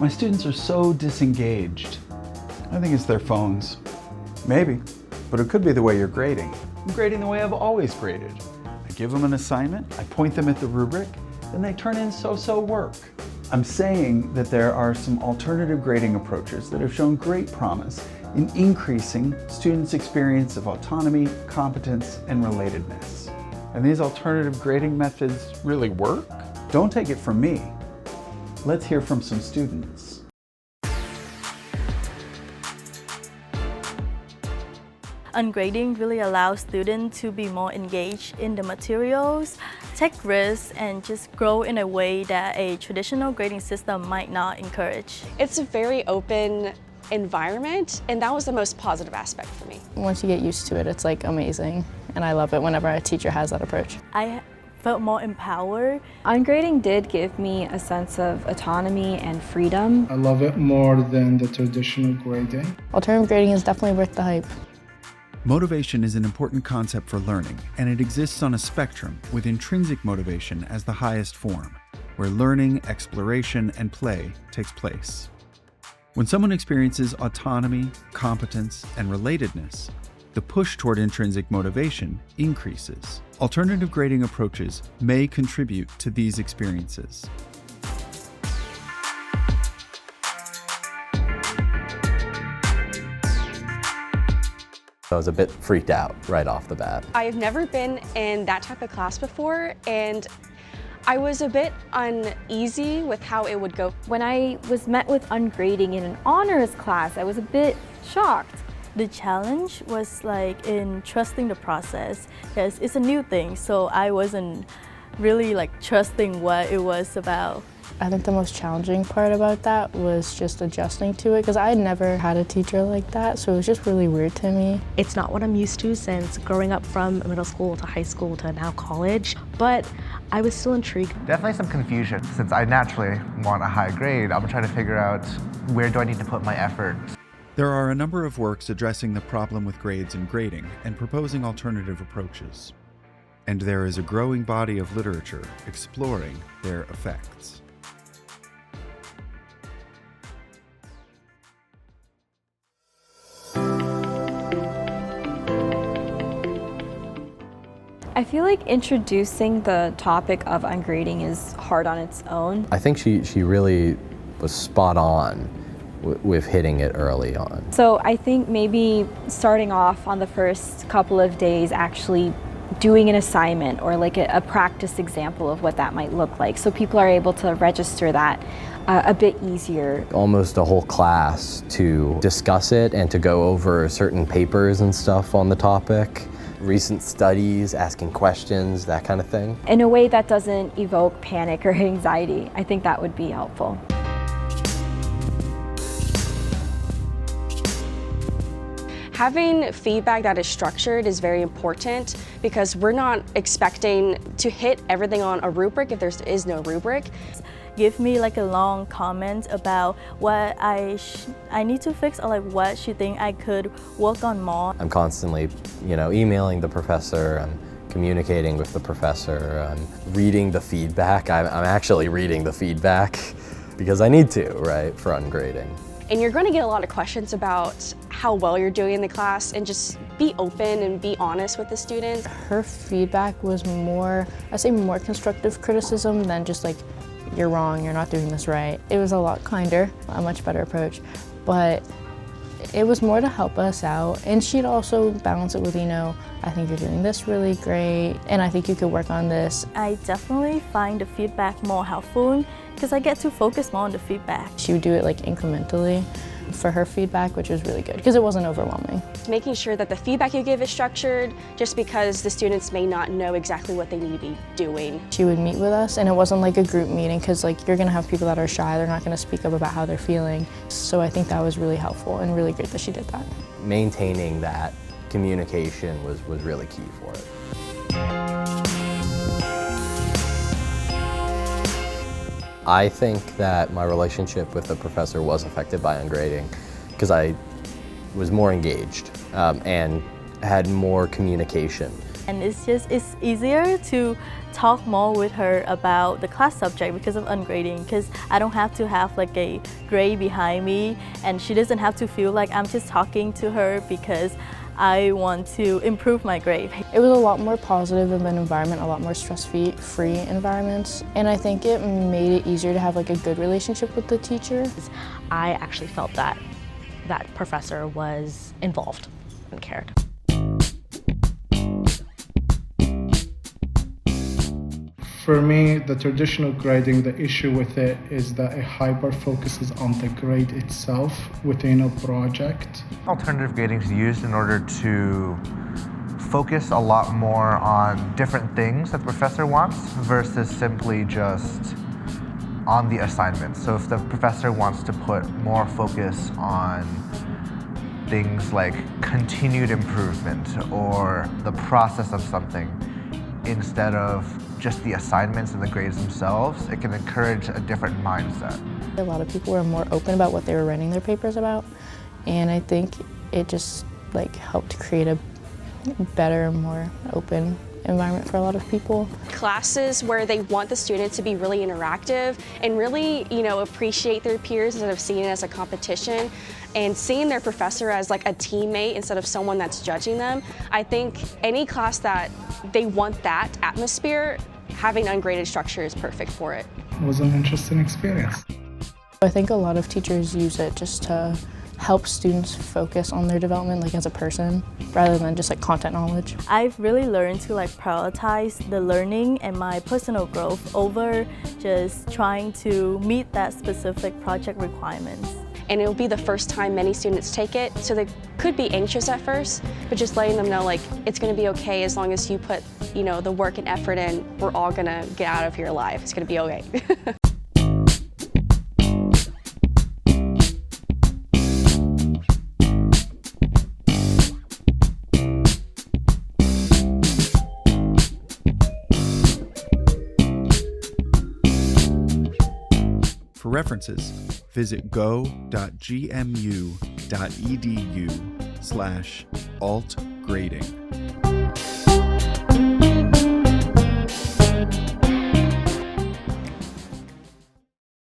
My students are so disengaged. I think it's their phones. Maybe, but it could be the way you're grading. I'm grading the way I've always graded. I give them an assignment, I point them at the rubric, then they turn in so-so work. I'm saying that there are some alternative grading approaches that have shown great promise in increasing students' experience of autonomy, competence, and relatedness. And these alternative grading methods really work? Don't take it from me. Let's hear from some students. Ungrading really allows students to be more engaged in the materials, take risks, and just grow in a way that a traditional grading system might not encourage. It's a very open environment, and that was the most positive aspect for me. Once you get used to it, it's like amazing, and I love it whenever a teacher has that approach. I felt more empowered. Ungrading did give me a sense of autonomy and freedom. I love it more than the traditional grading. Alternative grading is definitely worth the hype. Motivation is an important concept for learning, and it exists on a spectrum, with intrinsic motivation as the highest form, where learning, exploration, and play takes place. When someone experiences autonomy, competence, and relatedness, the push toward intrinsic motivation increases. Alternative grading approaches may contribute to these experiences. I was a bit freaked out right off the bat. I've never been in that type of class before, and I was a bit uneasy with how it would go. When I was met with ungrading in an honors class, I was a bit shocked. The challenge was like in trusting the process, because it's a new thing, so I wasn't really like trusting what it was about. I think the most challenging part about that was just adjusting to it, because I had never had a teacher like that, so it was just really weird to me. It's not what I'm used to since growing up from middle school to high school to now college, but I was still intrigued. Definitely some confusion. Since I naturally want a high grade, I'm trying to figure out where do I need to put my effort. There are a number of works addressing the problem with grades and grading and proposing alternative approaches. And there is a growing body of literature exploring their effects. I feel like introducing the topic of ungrading is hard on its own. I think she really was spot on with hitting it early on. So I think maybe starting off on the first couple of days actually doing an assignment or like a practice example of what that might look like, so people are able to register that a bit easier. Almost a whole class to discuss it and to go over certain papers and stuff on the topic, recent studies, asking questions, that kind of thing. In a way that doesn't evoke panic or anxiety. I think that would be helpful. Having feedback that is structured is very important, because we're not expecting to hit everything on a rubric if there is no rubric. Give me like a long comment about what I need to fix, or like what she think I could work on more. I'm constantly, emailing the professor, I'm communicating with the professor, I'm reading the feedback. I'm actually reading the feedback because I need to, right, for ungrading. And you're going to get a lot of questions about how well you're doing in the class, and just be open and be honest with the students. Her feedback was more, I'd say more constructive criticism than just like, you're wrong, you're not doing this right. It was a lot kinder, a much better approach, but it was more to help us out. And she'd also balance it with, I think you're doing this really great, and I think you could work on this. I definitely find the feedback more helpful, because I get to focus more on the feedback. She would do it like incrementally for her feedback, which was really good, because it wasn't overwhelming. Making sure that the feedback you give is structured, just because the students may not know exactly what they need to be doing. She would meet with us, and it wasn't like a group meeting, because like you're gonna have people that are shy, they're not gonna speak up about how they're feeling. So I think that was really helpful and really great that she did that. Maintaining that communication was really key for it. I think that my relationship with the professor was affected by ungrading, because I was more engaged and had more communication And it's easier to talk more with her about the class subject because of ungrading, because I don't have to have like a grade behind me, and she doesn't have to feel like I'm just talking to her because I want to improve my grade. It was a lot more positive of an environment, a lot more stress-free environments, and I think it made it easier to have like a good relationship with the teacher. I actually felt that that professor was involved and cared. For me, the traditional grading, the issue with it is that it hyper focuses on the grade itself within a project. Alternative grading is used in order to focus a lot more on different things that the professor wants versus simply just on the assignment. So if the professor wants to put more focus on things like continued improvement or the process of something instead of just the assignments and the grades themselves, it can encourage a different mindset. A lot of people were more open about what they were writing their papers about, and I think it just like helped create a better, more open environment for a lot of people. Classes where they want the students to be really interactive and really, appreciate their peers instead of seeing it as a competition and seeing their professor as like a teammate instead of someone that's judging them. I think any class that they want that atmosphere, having ungraded structure is perfect for it. It was an interesting experience. I think a lot of teachers use it just to help students focus on their development, like as a person, rather than just like content knowledge. I've really learned to like prioritize the learning and my personal growth over just trying to meet that specific project requirements. And it'll be the first time many students take it, so they could be anxious at first, but just letting them know like it's gonna be okay as long as you put, the work and effort in, we're all gonna get out of here alive. It's gonna be okay. For references, visit go.gmu.edu/altgrading.